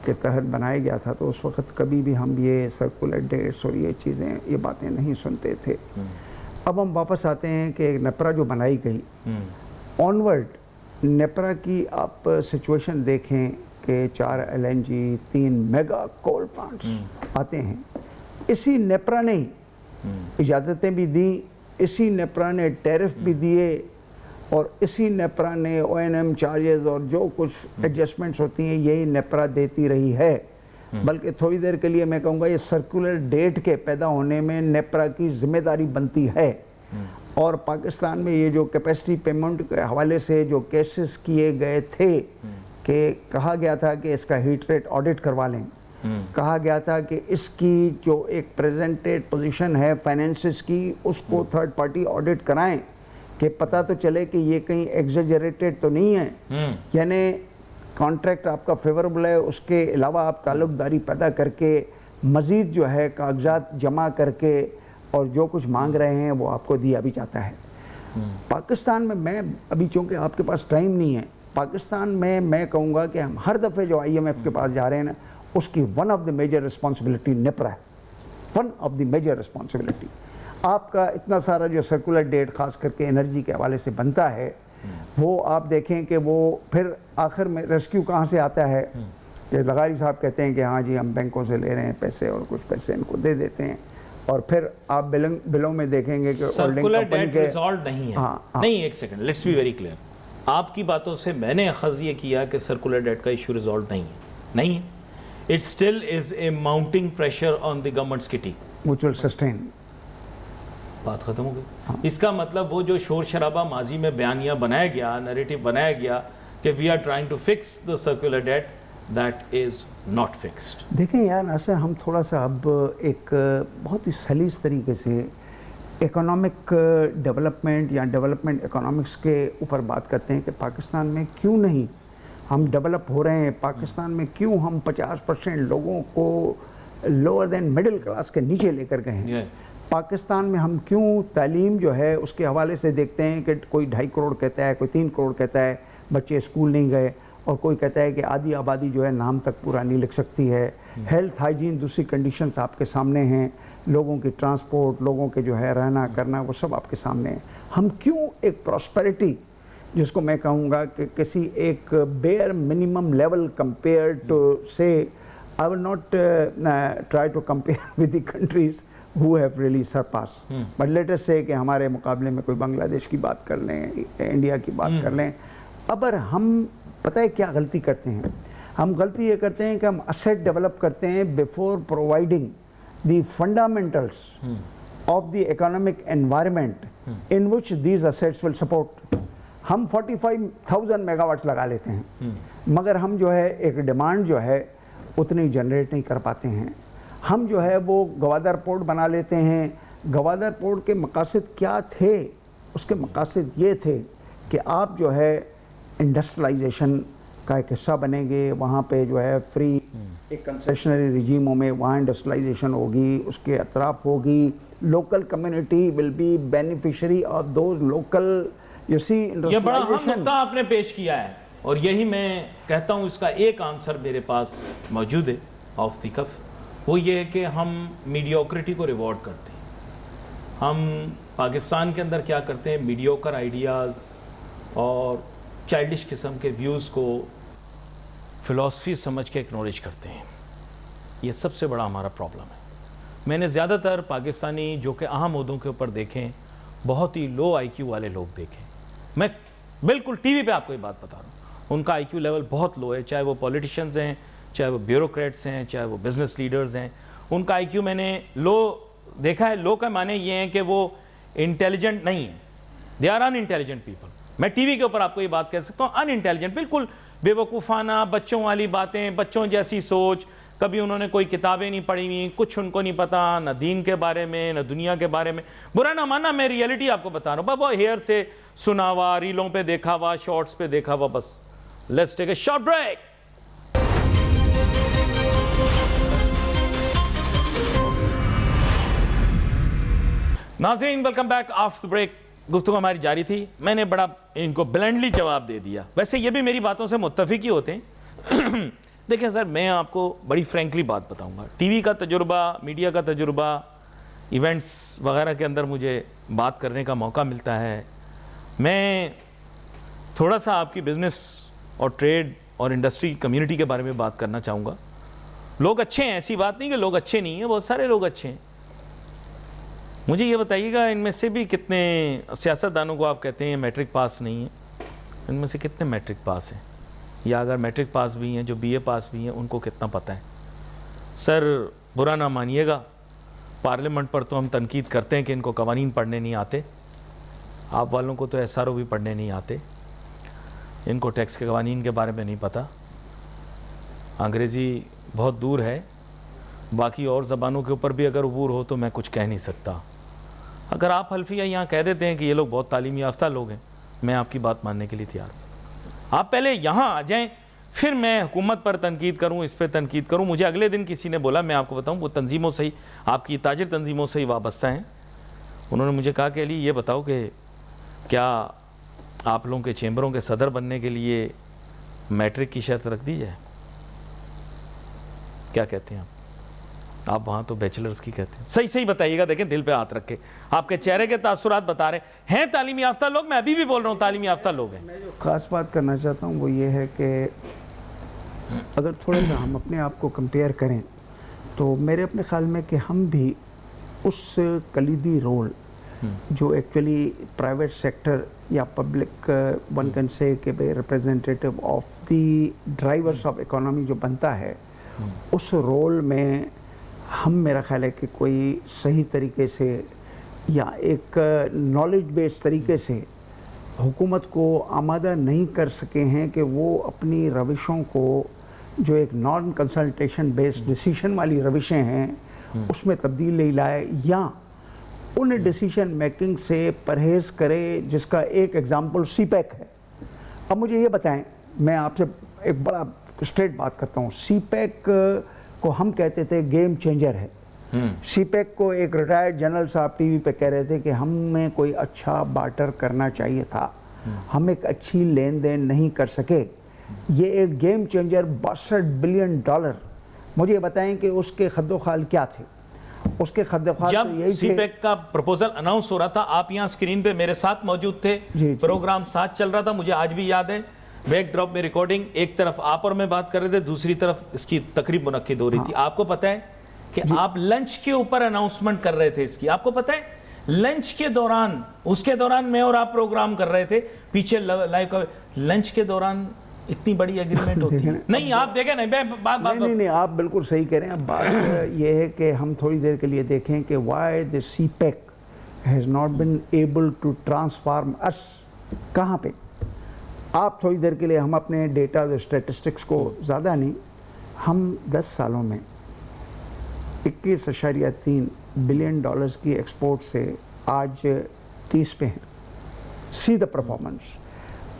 کے تحت بنایا گیا تھا، تو اس وقت کبھی بھی ہم یہ سرکولر ڈیٹس اور یہ چیزیں، یہ باتیں نہیں سنتے تھے۔ اب ہم واپس آتے ہیں کہ نیپرا جو بنائی گئی، آنورڈ نیپرا کی آپ سچویشن دیکھیں کہ 4 LNG، 3 میگا کول پلانٹس آتے ہیں، اسی نیپرا نے اجازتیں بھی دیں، اسی نیپرا نے ٹیرف بھی دیے، اور اسی نیپرا نے ONM چارجز اور جو کچھ ایڈجسٹمنٹس ہوتی ہیں یہی نیپرا دیتی رہی ہے۔ بلکہ تھوڑی دیر کے لیے میں کہوں گا یہ سرکولر ڈیٹ کے پیدا ہونے میں نیپرا کی ذمہ داری بنتی ہے۔ اور پاکستان میں یہ جو کیپیسٹی پیمنٹ کے حوالے سے جو کیسز کیے گئے تھے، کہ کہا گیا تھا کہ اس کا ہیٹ ریٹ آڈٹ کروا لیں، کہا گیا تھا کہ اس کی جو ایک پریزنٹیڈ پوزیشن ہے فائنینسز کی، اس کو تھرڈ پارٹی آڈٹ کرائیں، کہ پتہ تو چلے کہ یہ کہیں ایگزیجریٹڈ تو نہیں ہے، یعنی کانٹریکٹ آپ کا فیوریبل ہے، اس کے علاوہ آپ تعلق داری پیدا کر کے مزید جو ہے کاغذات جمع کر کے اور جو کچھ مانگ رہے ہیں وہ آپ کو دیا بھی جاتا ہے۔ پاکستان میں ابھی چونکہ آپ کے پاس ٹائم نہیں ہے، پاکستان میں کہوں گا کہ ہم ہر دفعے جو آئی ایم ایف کے پاس جا رہے ہیں نا، اس کی one of the major responsibility NEPRA ہے، one of the major responsibility. آپ کا اتنا سارا جو سرکولر ڈیٹ خاص کر کے انرجی کے حوالے سے بنتا ہے، وہ آپ دیکھیں کہ وہ پھر آخر میں ریسکیو کہاں سے آتا ہے کہ لغاری صاحب کہتے ہیں کہ ہاں جی ہم بینکوں سے لے رہے ہیں پیسے اور کچھ پیسے ان کو دے دیتے ہیں، اور پھر آپ بلوں میں دیکھیں گے کہ سرکولر ڈیٹ ریزالوڈ نہیں ہے۔ نہیں، ایک second, let's be very clear. آپ کی باتوں سے میں نے اخذ یہ کیا کہ سرکولر ڈیٹ کا ایشو ریزالوڈ نہیں ہے، نہیں ہے۔ It still is a mounting pressure on the governments کٹی، which will sustain۔ بات ختم ہو گئی۔ اس کا مطلب وہ جو شور شرابہ ماضی میں بیانیہ بنایا گیا، نیریٹو بنایا گیا کہ we are trying to fix the circular debt, that is not fixed. دیکھیں یار، ایسا ہم تھوڑا سا اب ایک بہت ہی سلیس طریقے سے اکنامک ڈیولپمنٹ یا ڈیولپمنٹ اکنامکس کے اوپر بات کرتے ہیں کہ پاکستان میں کیوں نہیں ہم ڈیولپ ہو رہے ہیں، پاکستان میں کیوں ہم 50% لوگوں کو لوور دین مڈل کلاس کے نیچے لے کر گئے ہیں، پاکستان میں ہم کیوں تعلیم جو ہے اس کے حوالے سے دیکھتے ہیں کہ کوئی 2.5 کروڑ کہتا ہے، کوئی 3 کروڑ کہتا ہے بچے اسکول نہیں گئے، اور کوئی کہتا ہے کہ آدھی آبادی جو ہے نام تک پورا نہیں لکھ سکتی ہے۔ ہیلتھ ہائیجین دوسری کنڈیشنز آپ کے سامنے ہیں، لوگوں کی ٹرانسپورٹ، لوگوں کے جو ہے رہنا کرنا، وہ سب آپ کے سامنے ہیں۔ ہم کیوں ایک پراسپیرٹی جس کو میں کہوں گا کہ کسی ایک bare minimum level compare to سے I will not try to compare with the countries who have really surpassed but let us say کہ ہمارے مقابلے میں کوئی بنگلہ دیش کی بات کر لیں، انڈیا کی بات کر لیں، اگر ہم پتہ ہے کیا غلطی کرتے ہیں، ہم غلطی یہ کرتے ہیں کہ ہم asset ڈیولپ کرتے ہیں before providing the fundamentals of the economic environment in which these assets will support۔ ہم 45,000 میگا واٹ لگا لیتے ہیں، مگر ہم جو ہے ایک ڈیمانڈ جو ہے اتنی جنریٹ نہیں کر پاتے ہیں۔ ہم جو ہے وہ گوادر پورٹ بنا لیتے ہیں۔ گوادر پورٹ کے مقاصد کیا تھے؟ اس کے مقاصد یہ تھے کہ آپ جو ہے انڈسٹریلائزیشن کا ایک حصہ بنیں گے، وہاں پہ جو ہے فری ایک کنسیشنری رجیموں میں وہاں انڈسٹریلائزیشن ہوگی، اس کے اطراف ہوگی، local community will be beneficiary of those local U C یہ بڑا اہم نقطہ آپ نے پیش کیا ہے، اور یہی میں کہتا ہوں اس کا ایک آنسر میرے پاس موجود ہے آف دی کف، وہ یہ ہے کہ ہم میڈیوکریٹی کو ریوارڈ کرتے ہیں۔ ہم پاکستان کے اندر کیا کرتے ہیں، میڈیوکر آئیڈیاز اور چائلڈش قسم کے ویوز کو فلاسفی سمجھ کے اکنالج کرتے ہیں۔ یہ سب سے بڑا ہمارا پرابلم ہے۔ میں نے زیادہ تر پاکستانی جو کہ اہم عہدوں کے اوپر دیکھیں، بہت ہی لو آئی کیو والے لوگ دیکھیں۔ میں بالکل ٹی وی پہ آپ کو یہ بات بتا رہا ہوں، ان کا آئی کیو لیول بہت لو ہے، چاہے وہ پولیٹیشنز ہیں، چاہے وہ بیوروکریٹس ہیں، چاہے وہ بزنس لیڈرز ہیں، ان کا آئی کیو میں نے لو دیکھا ہے۔ لو کا معنی یہ ہے کہ وہ انٹیلیجنٹ نہیں ہیں، they are unintelligent people. میں ٹی وی کے اوپر آپ کو یہ بات کہہ سکتا ہوں، ان انٹیلیجنٹ، بالکل بے وقوفانہ بچوں والی باتیں، بچوں جیسی سوچ، کبھی انہوں نے کوئی کتابیں نہیں پڑھی ہوئی، کچھ ان کو نہیں پتا، نہ دین کے بارے میں نہ دنیا کے بارے میں۔ برا نہ ماننا، میں ریئلٹی آپ کو بتا رہا ہوں، بابا ہیئر سے سنا ہوا، ریلوں پہ دیکھا ہوا، شارٹس پہ دیکھا ہوا، بس۔ Let's take a short break. ناظرین ویلکم بیک آفٹر بریک۔ گفتگو ہماری جاری تھی، میں نے بڑا ان کو بلینڈلی جواب دے دیا، ویسے یہ بھی میری باتوں سے متفق ہی ہوتے ہیں۔ دیکھیں سر، میں آپ کو بڑی فرینکلی بات بتاؤں گا، ٹی وی کا تجربہ، میڈیا کا تجربہ، ایونٹس وغیرہ کے اندر مجھے بات کرنے کا موقع ملتا ہے۔ میں تھوڑا سا آپ کی بزنس اور ٹریڈ اور انڈسٹری کمیونٹی کے بارے میں بات کرنا چاہوں گا۔ لوگ اچھے ہیں، ایسی بات نہیں کہ لوگ اچھے نہیں ہیں، بہت سارے لوگ اچھے ہیں۔ مجھے یہ بتائیے گا، ان میں سے بھی کتنے سیاستدانوں کو آپ کہتے ہیں میٹرک پاس نہیں ہیں؟ ان میں سے کتنے میٹرک پاس ہیں؟ یا اگر میٹرک پاس بھی ہیں، جو بی اے پاس بھی ہیں، ان کو کتنا پتہ ہے؟ سر برا نہ مانیے گا، پارلیمنٹ پر تو ہم تنقید کرتے ہیں کہ ان کو قوانین پڑھنے نہیں آتے، آپ والوں کو تو ایس آر او بھی پڑھنے نہیں آتے، ان کو ٹیکس کے قوانین کے بارے میں نہیں پتہ، انگریزی بہت دور ہے، باقی اور زبانوں کے اوپر بھی اگر عبور ہو تو میں کچھ کہہ نہیں سکتا۔ اگر آپ حلفیہ یہاں کہہ دیتے ہیں کہ یہ لوگ بہت تعلیم یافتہ لوگ ہیں، میں آپ کی بات ماننے کے لیے تیار ہوں. آپ پہلے یہاں آ جائیں، پھر میں حکومت پر تنقید کروں، اس پہ تنقید کروں. مجھے اگلے دن کسی نے بولا، میں آپ کو بتاؤں، وہ تنظیموں سے ہی، آپ کی تاجر تنظیموں سے ہی وابستہ ہیں. انہوں نے مجھے کہا کہ علی یہ بتاؤ کہ کیا آپ لوگوں کے چیمبروں کے صدر بننے کے لیے میٹرک کی شرط رکھ دی جائے؟ کیا کہتے ہیں آپ وہاں تو بیچلرز کی کہتے ہیں. صحیح بتائیے گا، دیکھیں دل پہ ہاتھ رکھ کے، آپ کے چہرے کے تاثرات بتا رہے ہیں تعلیم یافتہ لوگ. میں ابھی بھی بول رہا ہوں تعلیم یافتہ لوگ ہیں. میں جو خاص بات کرنا چاہتا ہوں وہ یہ ہے کہ اگر تھوڑا سا ہم اپنے آپ کو کمپیئر کریں تو میرے اپنے خیال میں کہ ہم بھی اس کلیدی رول جو ایکچولی پرائیویٹ سیکٹر یا پبلک ون کین سے کہ بھائی representative of the drivers of economy جو بنتا ہے، اس رول میں ہم، میرا خیال ہے کہ کوئی صحیح طریقے سے یا ایک نالج بیس طریقے سے حکومت کو آمادہ نہیں کر سکے ہیں کہ وہ اپنی روشوں کو جو ایک نان کنسلٹیشن بیس ڈیسیشن والی روشیں ہیں اس میں تبدیلی لائے، یا ان ڈیسیشن میکنگ سے پرہیز کرے، جس کا ایک ایگزامپل سی پیک ہے. اب مجھے یہ بتائیں، میں آپ سے ایک بڑا اسٹریٹ بات کرتا ہوں. سی پیک کو ہم کہتے تھے گیم چینجر ہے. سی پیک کو ایک ریٹائرڈ جنرل صاحب ٹی وی پہ کہہ رہے تھے کہ ہمیں کوئی اچھا بارٹر کرنا چاہیے تھا، ہم ایک اچھی لین دین نہیں کر سکے. یہ ایک گیم چینجر $62 بلین. مجھے بتائیں کہ اس کے خد و خال کیا تھے؟ اس کے خد و خال جب یہی سی تھے. پیک کا پروپوزل اناؤنس ہو رہا تھا، آپ یہاں اسکرین پہ میرے ساتھ موجود تھے، پروگرام ساتھ چل رہا تھا. مجھے آج بھی یاد ہے بیک ڈراپ میں ریکارڈنگ، ایک طرف آپ اور میں بات کر رہے تھے، دوسری طرف اس کی تقریب منعقد ہو رہی تھی. آپ کو پتہ ہے کہ آپ لنچ کے اوپر اناؤنسمنٹ کر رہے تھے اس کی. آپ کو پتہ ہے لنچ کے دوران، اس کے دوران میں اور آپ پروگرام کر رہے تھے پیچھے لائیو کا. لنچ کے دوران اتنی بڑی ایگریمنٹ ہوتی ہے نہیں. آپ دیکھیں نہیں، آپ بالکل صحیح کہہ رہے ہیں. بات یہ ہے کہ ہم تھوڑی دیر کے لیے دیکھیں کہ why the CPEC has not been able to transform us. کہاں پہ؟ آپ تھوڑی دیر کے لیے، ہم اپنے ڈیٹاز اور اسٹیٹسٹکس کو زیادہ نہیں، ہم 10 سالوں میں $21.3 بلین کی ایکسپورٹ سے آج 30 پہ ہیں. سی دا پرفارمنس.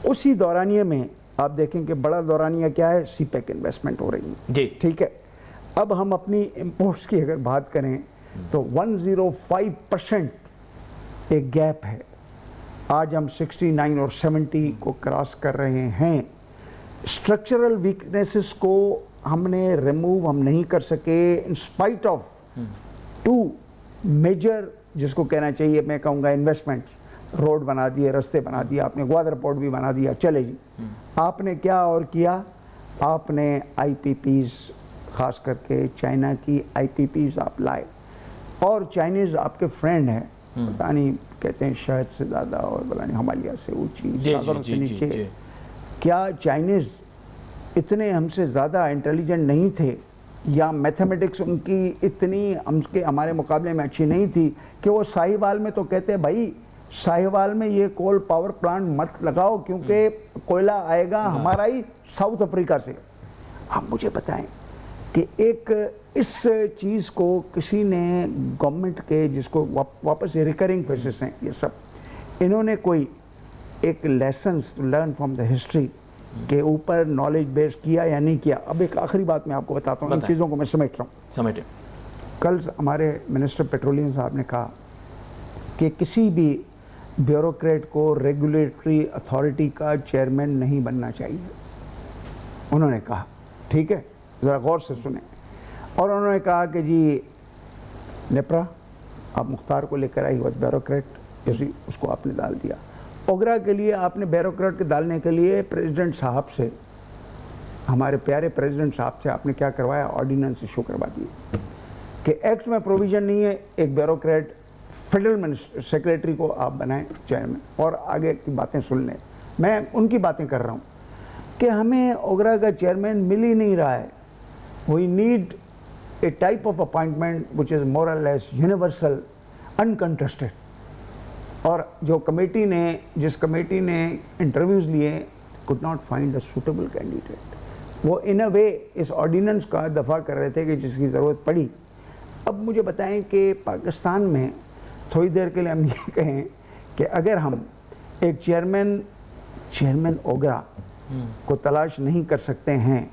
اسی دورانیے میں آپ دیکھیں کہ بڑا دورانیہ کیا ہے؟ سی پیک انویسٹمنٹ ہو رہی ہے. جی ٹھیک ہے. اب ہم اپنی امپورٹس کی اگر بات کریں تو 105% ایک گیپ ہے. آج ہم 69 اور 70 کو کراس کر رہے ہیں. اسٹرکچرل ویکنیسز کو ہم نے ریموو ہم نہیں کر سکے ان اسپائٹ آف 2 میجر، جس کو کہنا چاہیے میں کہوں گا انویسٹمنٹ. روڈ بنا دیے، رستے بنا دیے آپ نے، گوادر پورٹ بھی بنا دیا. چلے جی، آپ نے کیا اور کیا؟ آپ نے آئی پی پیز، خاص کر کے چائنا کی آئی پی پیز آپ لائے. اور چائنیز آپ کے فرینڈ ہیں، پتہ نہیں کہتے ہیں شاید سے زیادہ اور پتہ نہیں ہمالیہ سے اونچی، ساگروں سے نیچے. کیا چائنیز اتنے ہم سے زیادہ انٹیلیجنٹ نہیں تھے، یا میتھمیٹکس ان کی اتنی ہمارے مقابلے میں اچھی نہیں تھی کہ وہ ساہیوال میں تو کہتے بھائی ساہیوال میں یہ کول پاور پلانٹ مت لگاؤ کیونکہ کوئلہ آئے گا ہمارا ہی ساؤتھ افریقہ سے. آپ مجھے بتائیں کہ ایک اس چیز کو کسی نے گورنمنٹ کے، جس کو واپس ریکرنگ فیسز ہیں یہ سب، انہوں نے کوئی ایک lessons learn from the history کے اوپر نالج بیس کیا یا نہیں کیا؟ اب ایک آخری بات میں آپ کو بتاتا ہوں، ان چیزوں کو میں سمیٹ رہا ہوں. سمیٹیں. کل ہمارے منسٹر پیٹرولیم صاحب نے کہا کہ کسی بھی بیوروکریٹ کو ریگولیٹری اتھارٹی کا چیئرمین نہیں بننا چاہیے. انہوں نے کہا، ٹھیک ہے، ذرا غور سے سنیں. اور انہوں نے کہا کہ جی نیپرا آپ مختار کو لے کر آئی، واز بیوروکریٹ، اس کو آپ نے ڈال دیا. اوگرا کے لیے آپ نے بیوروکریٹ کے ڈالنے کے لیے پریزیڈنٹ صاحب سے، ہمارے پیارے پریزیڈنٹ صاحب سے آپ نے کیا کروایا؟ آرڈیننس ایشو کروا دیے کہ ایکٹ میں پروویژن نہیں ہے ایک بیوروکریٹ فیڈرل سیکریٹری کو آپ بنائیں چیئرمین. اور آگے کی باتیں سن لیں، میں ان کی باتیں کر رہا ہوں کہ ہمیں اوگرا کا چیئرمین مل ہی نہیں رہا ہے. We need a type of appointment which is more or less universal, انکنٹسٹڈ. اور جو کمیٹی نے، جس کمیٹی نے انٹرویوز لیے، could not find a suitable candidate. وہ ان اے وے اس آرڈیننس کا دفاع کر رہے تھے کہ جس کی ضرورت پڑی. اب مجھے بتائیں کہ پاکستان میں تھوڑی دیر کے لیے ہم یہ کہیں کہ اگر ہم ایک چیئرمین اوگرا کو تلاش نہیں کر سکتے ہیں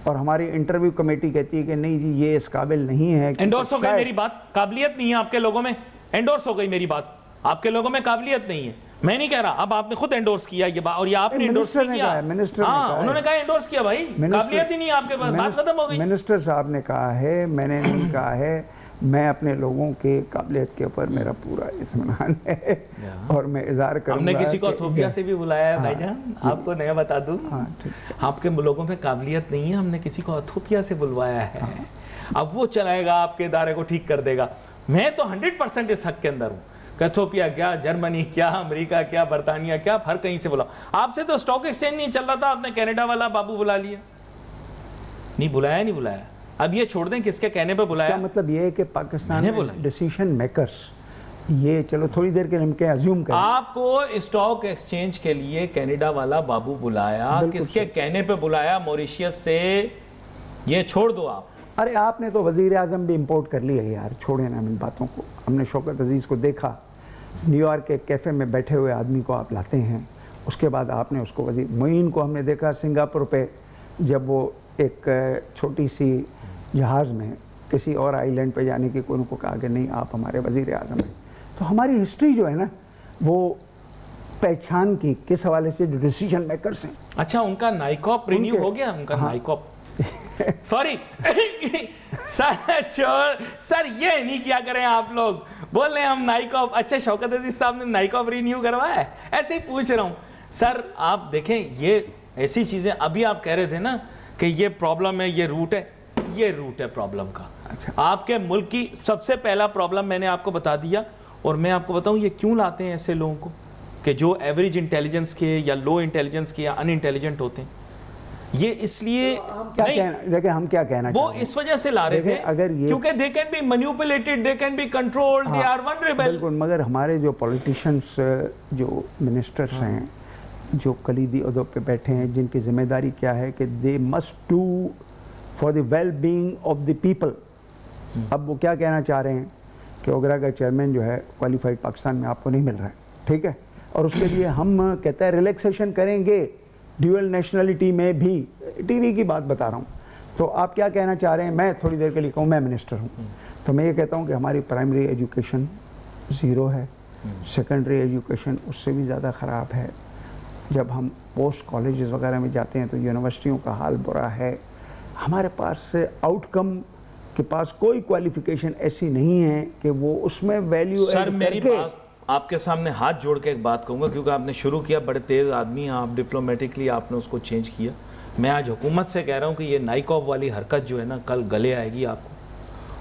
اور ہماری انٹرویو کمیٹی کہتی ہے کہ نہیں جی یہ اس قابل نہیں ہے, انڈورس ہو گئی میری بات, قابلیت نہیں ہے آپ کے لوگوں میں, انڈورس ہو گئی میری بات, آپ کے لوگوں میں قابلیت نہیں ہے, میں نہیں کہہ رہا, اب آپ نے خود انڈورس کیا یہ بات, اور یہ آپ نے انڈورس نہیں کیا, ہاں انہوں نے کہا انڈورس کیا بھائی, قابلیت ہی نہیں ہے آپ کے پاس, بات ختم ہو گئی. منسٹر صاحب نے کہا ہے, میں نے نہیں کہا ہے, میں اپنے لوگوں کے قابلیت کے اوپر میرا پورا اطمینان ہے اور میں اظہار کروں گا. ہم نے کسی کو اتھوپیا سے بھی بلایا ہے بھائی جان, آپ کو نیا بتا دوں, آپ کے لوگوں میں قابلیت نہیں ہے, ہم نے کسی کو اتھوپیا سے بلوایا ہے, اب وہ چلائے گا آپ کے ادارے کو ٹھیک کر دے گا. میں تو 100% اس حق کے اندر ہوں کہ اتھوپیا کیا, جرمنی کیا, امریکہ کیا, برطانیہ کیا, ہر کہیں سے بلاؤ. آپ سے تو اسٹاک ایکسچینج نہیں چل رہا تھا, آپ نے کینیڈا والا بابو بلا لیا, نہیں بلایا. اب یہ چھوڑ دیں کس کے کہنے پہ بلایا, اس کا مطلب یہ ہے کہ پاکستان میں ڈیسیشن میکرز, یہ چلو تھوڑی دیر کے لیے ہم کے ازیوم کریں, آپ کو اسٹاک ایکسچینج کے لیے کینیڈا والا بابو بلایا, کس کے کہنے پہ بلایا, موریشیس سے, یہ چھوڑ دو آپ. ارے آپ نے تو وزیر اعظم بھی امپورٹ کر لیا یار, چھوڑیں نا ان باتوں کو. ہم نے شوکت عزیز کو دیکھا نیو یارک کے کیفے میں بیٹھے ہوئے آدمی کو آپ لاتے ہیں, اس کے بعد آپ نے اس کو وزیر, معین کو ہم نے دیکھا سنگاپور پہ جب وہ ایک چھوٹی سی جہاز میں کسی اور آئی لینڈ پہ جانے کی کوئی کو کہا کہ نہیں آپ ہمارے وزیر اعظم ہیں. تو ہماری ہسٹری جو ہے نا وہ پہچان کی کس حوالے سے جو ڈیسیجن میکرز ہیں. اچھا ان کا نائکاپ رینیو ہو گیا, ان کا نائکاپ, سوری سر یہ نہیں کیا کریں آپ لوگ, بول رہے ہیں ہم نائکاپ, اچھا شوکت عزیز صاحب نے نائکاپ رینیو کروایا ہے, ایسے ہی پوچھ رہا ہوں سر. آپ دیکھیں یہ ایسی چیزیں, ابھی آپ کہہ رہے تھے نا کہ یہ پرابلم ہے, یہ روٹ ہے, یہ روٹ ہے پرابلم کا. آپ کے ملک کی سب سے پہلا پرابلم میں نے آپ کو بتا دیا, اور میں آپ کو بتاؤں یہ کیوں لاتے ہیں ایسے لوگوں کو کہ جو ایوریج انٹیلیجنس کے یا لو انٹیلیجنس کے یا ان انٹیلیجنٹ ہوتے ہیں, یہ اس لیے دیکھیں ہم کیا کہنا وہ اس وجہ سے لا رہے تھے کیونکہ they can be manipulated, they can be controlled, they are vulnerable. بالکل, مگر ہمارے جو پولیٹیشنس, جو منسٹرز ہیں, جو کلیدی عہدوں پہ بیٹھے ہیں, جن کی ذمہ داری کیا ہے کہ they must do for the well-being of the people. اب وہ کیا کہنا چاہ رہے ہیں کہ اوگرا کا چیئرمین جو ہے کوالیفائڈ پاکستان میں آپ کو نہیں مل رہا ہے, ٹھیک ہے, اور اس کے لیے ہم کہتا ہے ریلیکسیشن کریں گے ڈیول نیشنلٹی میں بھی. ٹی وی کی بات بتا رہا ہوں. تو آپ کیا کہنا چاہ رہے ہیں, میں تھوڑی دیر کے لیے کہوں, میں منسٹر ہوں تو میں یہ کہتا ہوں کہ ہماری پرائمری ایجوکیشن زیرو ہے, سیکنڈری ایجوکیشن اس سے بھی زیادہ خراب ہے. جب ہم پوسٹ کالجز وغیرہ میں جاتے ہیں تو یونیورسٹیوں کا حال برا ہے. ہمارے پاس آؤٹ کم کے پاس کوئی کوالیفیکیشن ایسی نہیں ہے کہ وہ اس میں ویلیو ایڈ کر کے. آپ کے سامنے ہاتھ جوڑ کے ایک بات کہوں گا, کیونکہ آپ نے شروع کیا, بڑے تیز آدمی ہیں آپ, ڈپلومیٹکلی آپ نے اس کو چینج کیا. میں آج حکومت سے کہہ رہا ہوں کہ یہ نائکاپ والی حرکت جو ہے نا کل گلے آئے گی آپ کو,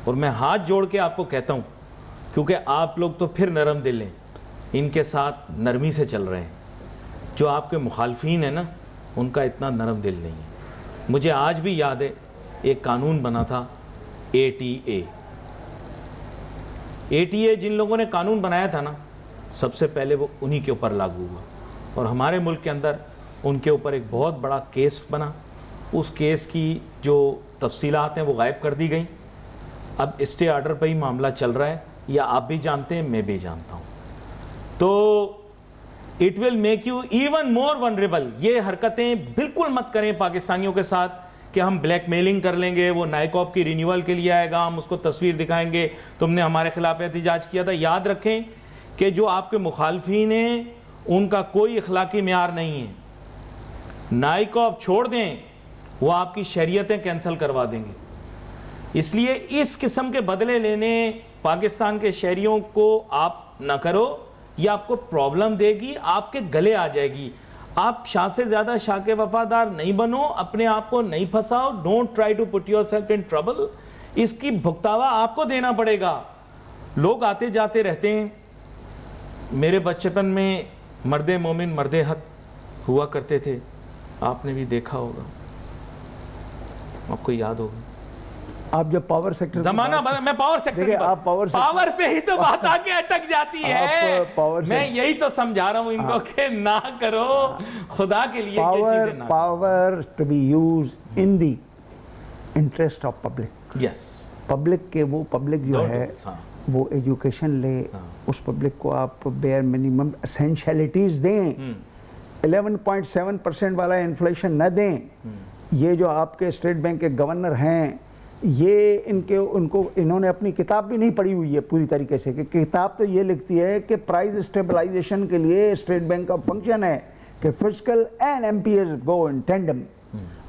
اور میں ہاتھ جوڑ کے آپ کو کہتا ہوں, کیونکہ آپ لوگ تو پھر نرم دل ہیں, ان کے ساتھ نرمی سے چل رہے ہیں. جو آپ کے مخالفین ہیں نا ان کا اتنا نرم دل نہیں ہے. مجھے آج بھی یاد ہے ایک قانون بنا تھا ATA. ATA جن لوگوں نے قانون بنایا تھا نا, سب سے پہلے وہ انہی کے اوپر لاگو ہوا, اور ہمارے ملک کے اندر ان کے اوپر ایک بہت بڑا کیس بنا. اس کیس کی جو تفصیلات ہیں وہ غائب کر دی گئیں. اب اسٹے آرڈر پہ ہی معاملہ چل رہا ہے, یا آپ بھی جانتے ہیں, میں بھی جانتا ہوں. تو it will make you even more vulnerable. یہ حرکتیں بالکل مت کریں پاکستانیوں کے ساتھ کہ ہم بلیک میلنگ کر لیں گے, وہ نائکاپ کی رینیول کے لیے آئے گا, ہم اس کو تصویر دکھائیں گے, تم نے ہمارے خلاف احتجاج کیا تھا. یاد رکھیں کہ جو آپ کے مخالفین ہیں ان کا کوئی اخلاقی معیار نہیں ہے. نائکاپ چھوڑ دیں, وہ آپ کی شریعتیں کینسل کروا دیں گے. اس لیے اس قسم کے بدلے لینے پاکستان کے شہریوں کو آپ نہ کرو, یہ آپ کو پرابلم دے گی, آپ کے گلے آ جائے گی. آپ شاہ سے زیادہ شاہ کے وفادار نہیں بنو, اپنے آپ کو نہیں پھنساؤ, don't try to put yourself in trouble. اس کی بھگتاوا آپ کو دینا پڑے گا. لوگ آتے جاتے رہتے ہیں. میرے بچپن میں مرد مومن مرد حق ہوا کرتے تھے, آپ نے بھی دیکھا ہوگا, آپ کو یاد ہوگا. آپ جب پاور سیکٹر زمانہ بدل, میں پاور سیکٹر پاور پہ ہی تو بات آ کے اٹک جاتی ہے. میں یہی تو سمجھا رہا ہوں ان کو کہ نہ کرو, خدا کے لیے power to be use in the interest of public. Yes, public کے, وہ پبلک جو ہے وہ ایجوکیشن لے, اس پبلک کو آپ بیئر منیمم اسینشیلٹیز دیں, 11.7% والا انفلیشن نہ دیں. یہ جو آپ کے اسٹیٹ بینک کے گورنر ہیں, یہ انہوں نے اپنی کتاب بھی نہیں پڑھی ہوئی ہے پوری طریقے سے, کہ کتاب تو یہ لکھتی ہے کہ پرائز اسٹیبلائزیشن کے لیے اسٹیٹ بینک کا فنکشن ہے کہ fiscal and M P as go in tandem.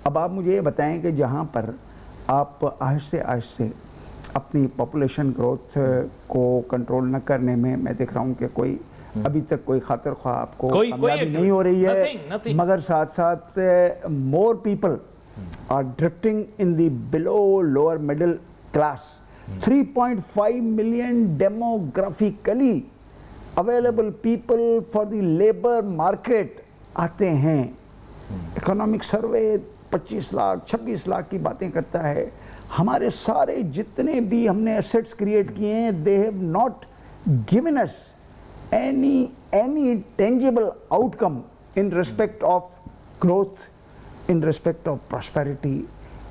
اب آپ مجھے یہ بتائیں کہ جہاں پر آپ آہستہ آہستہ اپنی پاپولیشن گروتھ کو کنٹرول نہ کرنے میں دیکھ رہا ہوں کہ کوئی ابھی تک کوئی خاطر خواہ آپ کو کامیابی نہیں ہو رہی ہے, مگر ساتھ ساتھ more people are drifting in the below lower middle class. 3.5 million demographically available people for the labor market آتے ہیں. اکنامک سروے 25 لاکھ 26 لاکھ کی باتیں کرتا ہے. ہمارے سارے جتنے بھی ہم نے ایسٹس کریٹ کیے ہیں, they have not given us any tangible outcome in respect of growth, in respect of prosperity,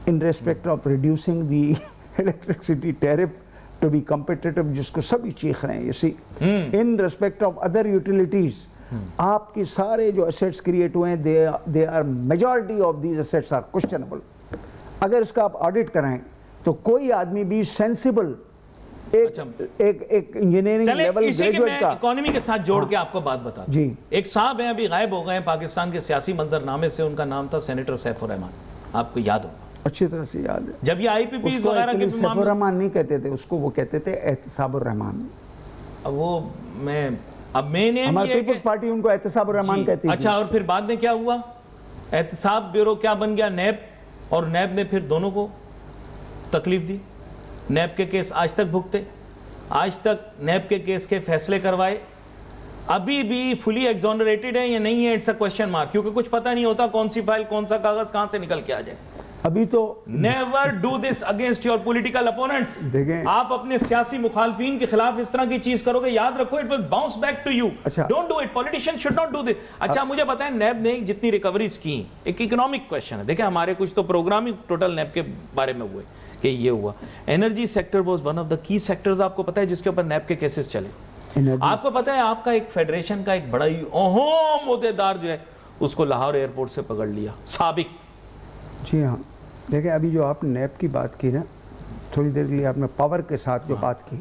in respect of reducing the electricity tariff to be competitive, جس کو سبھی چیخ رہے ہیں. you see, in respect of other utilities, آپ کی سارے جو assets create ہوئے ہیں, they are majority of these assets are questionable. اگر اس کا آپ audit کریں تو کوئی آدمی بھی sensible ایک انجینئرنگ لیول گریجویٹ کا اکانومی کے ساتھ جوڑ کے آپ کو بات بتا دوں. ایک صاحب ہیں ابھی غائب ہو گئے ہیں پاکستان کے سیاسی منظرنامے سے, ان کا نام تھا سینیٹر سیف الرحمان, آپ کو یاد ہوگا, اچھی طرح سے یاد ہے. جب یہ آئی پی پیز وغیرہ کے سیف الرحمان نہیں کہتے تھے اس کو, وہ کہتے تھے احتساب الرحمان. وہ میں نے ہماری پیپلز پارٹی ان کو احتساب الرحمان کہتی ہے. اچھا, اور پھر بعد میں کیا ہوا, احتساب بیورو کیا بن گیا, نیب, اور نیب نے پھر دونوں کو تکلیف دی. نیب کے کیس آج تک بھگتے, آج تک نیب کے کیس کے فیصلے کروائے, ابھی بھی فلی ایگزونریٹڈ ہے یا نہیں ہے, اٹس اے کوسچن مارک, کیونکہ کچھ پتہ نہیں ہوتا کون سی فائل کون سا کاغذ کہاں سے نکل کے آ جائے. ابھی تو never do this against your political opponents. آپ اپنے سیاسی مخالفین کے خلاف اس طرح کی چیز کرو گے, یاد رکھو it will bounce back to you. Don't do it, politician should not do this. اچھا مجھے بتائیں, نیب نے جتنی ریکوریز کی, ایک اکنامک کوسچن ہے, دیکھیں ہمارے کچھ تو پروگرام ہی ٹوٹل نیب کے بارے میں ہوئے کہ یہ ہوا. Energy sector was one of the کی سیکٹرز, آپ کو پتہ ہے جس کے اوپر نیب کے کیسز چلے. آپ کو پتہ ہے آپ کا ایک فیڈریشن کا ایک بڑا ہی اہم عہدیدار جو ہے, اس کو لاہور ایئرپورٹ سے پکڑ لیا, سابق. جی ہاں, دیکھیں ابھی جو آپ نیب کی بات کی نا, تھوڑی دیر کے لیے آپ نے پاور کے ساتھ جو بات کی,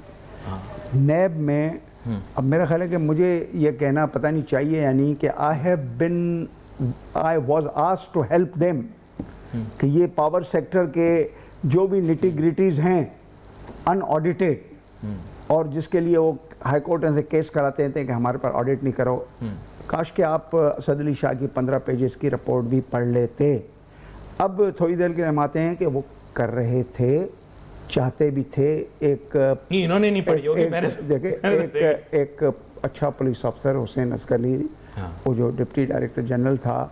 نیب میں اب میرا خیال ہے کہ مجھے یہ کہنا پتہ نہیں چاہیے یعنی کہ I was asked to help them, کہ یہ پاور سیکٹر کے جو بھی نٹی گریٹیز ہیں ان آڈیٹڈ, اور جس کے لیے وہ ہائی کورٹ سے کیس کراتے ہیں کہ ہمارے پر آڈٹ نہیں کرو, کاش کہ آپ اسد علی شاہ کی 15 پیجز کی رپورٹ بھی پڑھ لیتے. اب تھوڑی دیر کے ہم آتے ہیں کہ وہ کر رہے تھے, چاہتے بھی تھے. انہوں نے نہیں پڑھی ہوگی. دیکھیں ایک اچھا پولیس آفسر حسین عسکری, وہ جو ڈپٹی ڈائریکٹر جنرل تھا,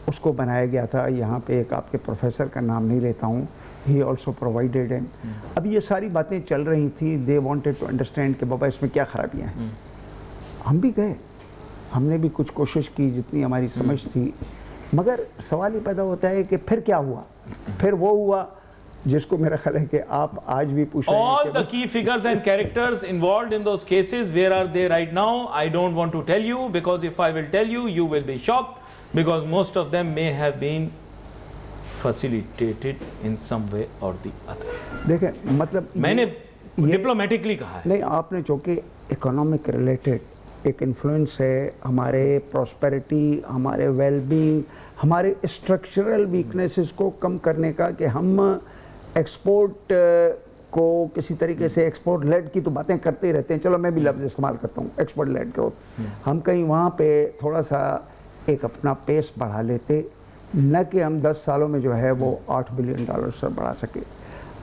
اس کو بنایا گیا تھا. یہاں پہ ایک آپ کے پروفیسر کا نام نہیں لیتا ہوں, ہی آلسو پرووائڈیڈ. اب یہ ساری باتیں چل رہی تھیں, دے وانٹیڈ ٹو انڈرسٹینڈ کہ بابا اس میں کیا خرابیاں ہیں. ہم بھی گئے, ہم نے بھی کچھ کوشش کی جتنی ہماری سمجھ تھی, مگر سوال ہی پیدا ہوتا ہے کہ پھر کیا ہوا. پھر وہ ہوا جس کو میرا خیال ہے کہ آپ آج بھی پوچھ رہے ہیں. All the key figures and characters involved in those cases, where are they right now? I don't want to tell you, because if I will tell you, you will be shocked, because most of them may have been facilitated in some way or the other. دیکھیں مطلب میں نے ڈپلومیٹکلی کہا ہے. نہیں, آپ نے چونکہ اکنامک ریلیٹڈ ایک انفلوئنس ہے ہمارے پراسپیرٹی, ہمارے ویل بینگ, ہمارے اسٹرکچرل ویکنیسز کو کم کرنے کا, کہ ہم ایکسپورٹ کو کسی طریقے سے ایکسپورٹ لیڈ کی تو باتیں کرتے ہی رہتے ہیں. چلو میں بھی لفظ استعمال کرتا ہوں, ایکسپورٹ لیڈ گروتھ. ہم کہیں وہاں پہ تھوڑا سا ایک اپنا پیس بڑھا لیتے, نہ کہ ہم 10 سالوں میں جو ہے وہ $8 بلین سے بڑھا سکے.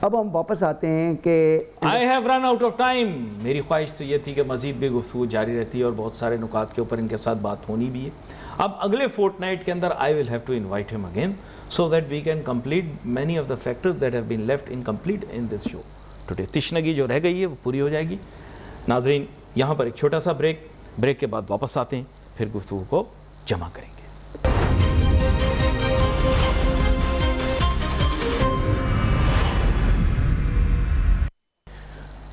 اب ہم واپس آتے ہیں کہ I have run out of time. میری خواہش تو یہ تھی کہ مزید بھی گفتگو جاری رہتی ہے, اور بہت سارے نکات کے اوپر ان کے ساتھ بات ہونی بھی ہے. اب اگلے فورٹ نائٹ کے اندر I will have to invite him again, so that we can complete many of the factors that have been left incomplete in this show today. تشنگی جو رہ گئی ہے وہ پوری ہو جائے گی. ناظرین, یہاں پر ایک چھوٹا سا بریک کے بعد واپس آتے ہیں, پھر گفتگو کو جمع کریں گے.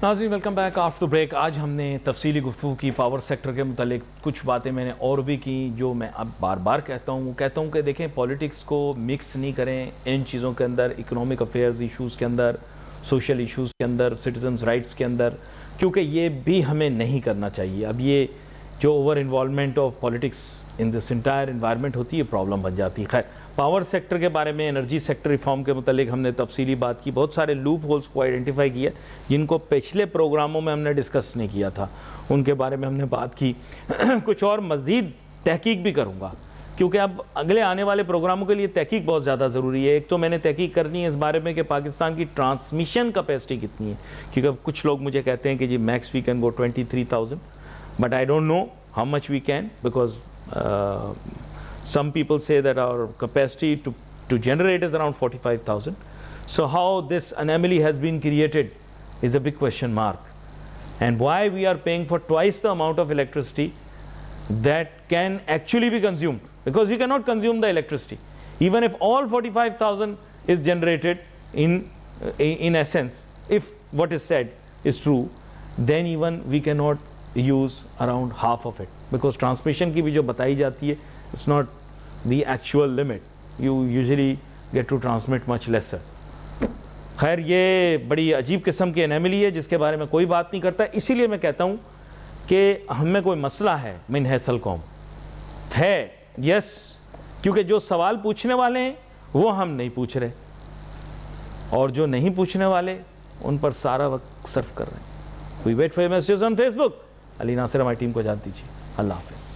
ناظرین ویلکم بیک آفٹر بریک. آج ہم نے تفصیلی گفتگو کی پاور سیکٹر کے متعلق. کچھ باتیں میں نے اور بھی کی جو میں اب بار بار کہتا ہوں کہ دیکھیں پولیٹکس کو مکس نہیں کریں ان چیزوں کے اندر, اکنامک افیئرز ایشوز کے اندر, سوشل ایشوز کے اندر, سٹیزنز رائٹس کے اندر, کیونکہ یہ بھی ہمیں نہیں کرنا چاہیے. اب یہ جو over involvement of politics in this entire environment ہوتی ہے پرابلم بن جاتی ہے. خیر, پاور سیکٹر کے بارے میں, انرجی سیکٹر ریفارم کے متعلق ہم نے تفصیلی بات کی. بہت سارے لوپ ہولز کو آئیڈینٹیفائی کیا جن کو پچھلے پروگراموں میں ہم نے ڈسکس نہیں کیا تھا, ان کے بارے میں ہم نے بات کی. کچھ اور مزید تحقیق بھی کروں گا کیونکہ اب اگلے آنے والے پروگراموں کے لیے تحقیق بہت زیادہ ضروری ہے. ایک تو میں نے تحقیق کرنی ہے اس بارے میں کہ پاکستان کی ٹرانسمیشن کیپیسٹی کتنی ہے, کیونکہ اب کچھ لوگ مجھے کہتے ہیں کہ جی max we can go 23,000, but I don't know how much we can, because some people say that our capacity to generate is around 45,000. So how this anomaly has been created is a big question mark, and why we are paying for twice the amount of electricity that can actually be consumed, because we cannot consume the electricity. Even if all 45,000 is generated in essence, if what is said is true, then even we cannot use around half of it, because transmission کی بھی جو بتائی جاتی ہے it's not the actual limit. You usually get to transmit much lesser. خیر, یہ بڑی عجیب قسم کی انیملی ہے جس کے بارے میں کوئی بات نہیں کرتا. اسی لیے میں کہتا ہوں کہ ہم میں کوئی مسئلہ ہے من حیث القوم ہے, یس, کیونکہ جو سوال پوچھنے والے ہیں وہ ہم نہیں پوچھ رہے, اور جو نہیں پوچھنے والے ان پر سارا وقت صرف کر رہے ہیں. We wait for your messages on Facebook. علی ناصر ہماری ٹیم کو اجازت دیجیے. اللہ حافظ.